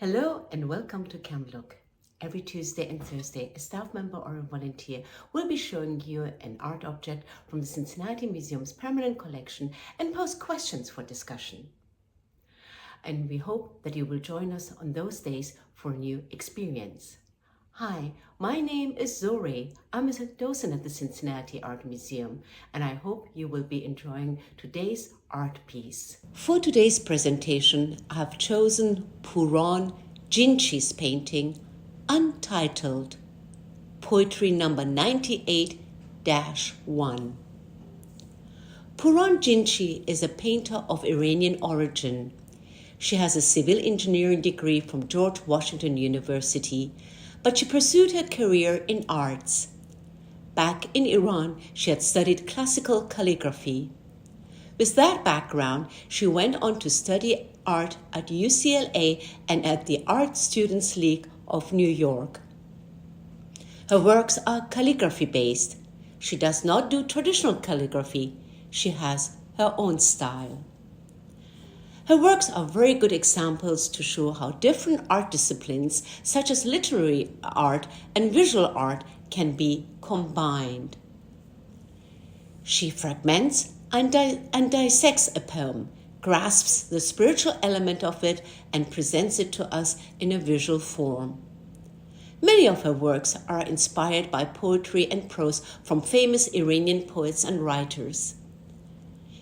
Hello and welcome to CamLook. Every Tuesday and Thursday, a staff member or a volunteer will be showing you an art object from the Cincinnati Museum's permanent collection and pose questions for discussion. And we hope that you will join us on those days for a new experience. Hi, my name is Zohreh. I'm a docent at the Cincinnati Art Museum, and I hope you will be enjoying today's art piece. For today's presentation, I have chosen Pouran Jinchi's painting, Untitled, poetry number 98-1. Pouran Jinchi is a painter of Iranian origin. She has a civil engineering degree from George Washington University, but she pursued her career in arts. Back in Iran, she had studied classical calligraphy. With that background, she went on to study art at UCLA and at the Art Students League of New York. Her works are calligraphy-based. She does not do traditional calligraphy. She has her own style. Her works are very good examples to show how different art disciplines, such as literary art and visual art, can be combined. She fragments and dissects a poem, grasps the spiritual element of it, and presents it to us in a visual form. Many of her works are inspired by poetry and prose from famous Iranian poets and writers.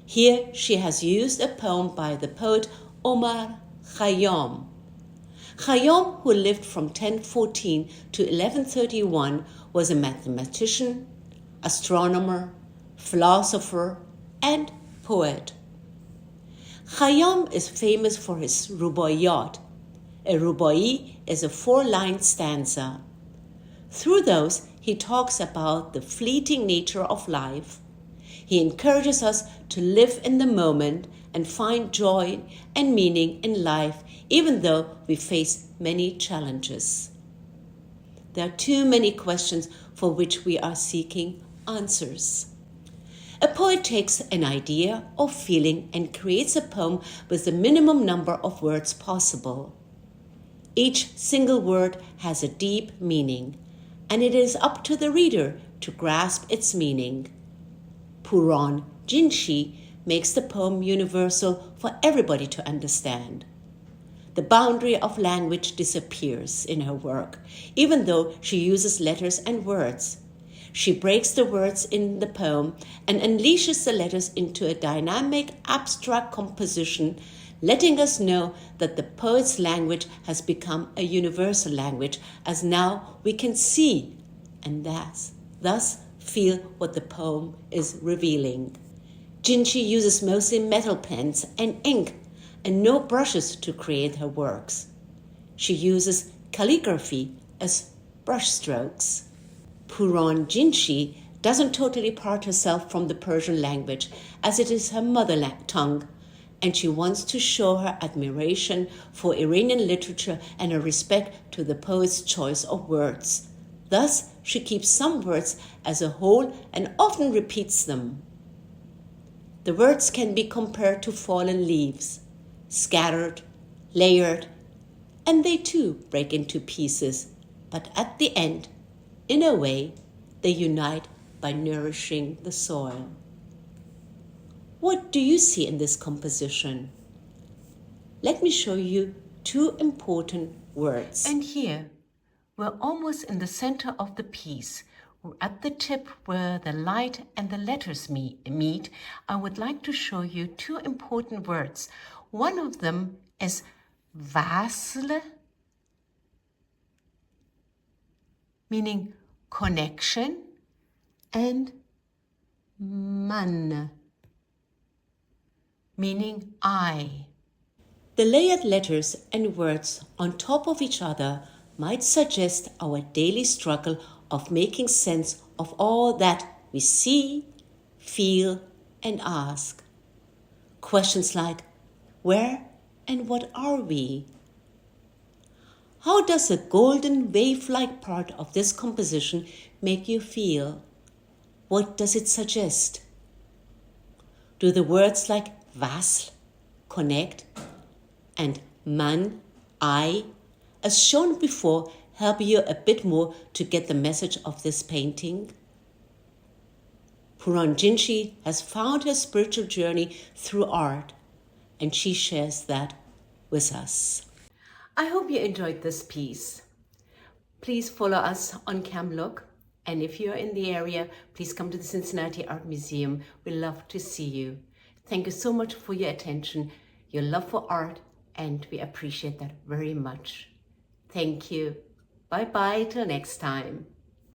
Here she has used a poem by the poet Omar Khayyam. Khayyam, who lived from 1014 to 1131, was a mathematician, astronomer, philosopher, and poet. Khayyam is famous for his rubaiyat. A rubai is a 4-line stanza. Through those, he talks about the fleeting nature of life. He encourages us to live in the moment and find joy and meaning in life, even though we face many challenges. There are too many questions for which we are seeking answers. A poet takes an idea or feeling and creates a poem with the minimum number of words possible. Each single word has a deep meaning, and it is up to the reader to grasp its meaning. Pouran Jinchi makes the poem universal for everybody to understand. The boundary of language disappears in her work, even though she uses letters and words. She breaks the words in the poem and unleashes the letters into a dynamic, abstract composition, letting us know that the poet's language has become a universal language, as now we can see and thus feel what the poem is revealing. Jinchi uses mostly metal pens and ink and no brushes to create her works. She uses calligraphy as brushstrokes. Pouran Jinchi doesn't totally part herself from the Persian language, as it is her mother tongue, and she wants to show her admiration for Iranian literature and her respect to the poet's choice of words. Thus, she keeps some words as a whole and often repeats them. The words can be compared to fallen leaves, scattered, layered, and they too break into pieces, but at the end, in a way, they unite by nourishing the soil. What do you see in this composition? Let me show you two important words. And here, we're almost in the center of the piece. We're at the tip where the light and the letters meet. I would like to show you two important words. One of them is vasl, meaning connection, and man, meaning I. The layered letters and words on top of each other might suggest our daily struggle of making sense of all that we see, feel, and ask. Questions like, where and what are we? How does the golden wave-like part of this composition make you feel? What does it suggest? Do the words like vasl, connect, and man, I, as shown before, help you a bit more to get the message of this painting? Pouran Jinchi has found her spiritual journey through art, and she shares that with us. I hope you enjoyed this piece. Please follow us on CamLook, and if you're in the area, please come to the Cincinnati Art Museum. We love to see you. Thank you so much for your attention, your love for art, and we appreciate that very much. Thank you. Bye-bye till next time.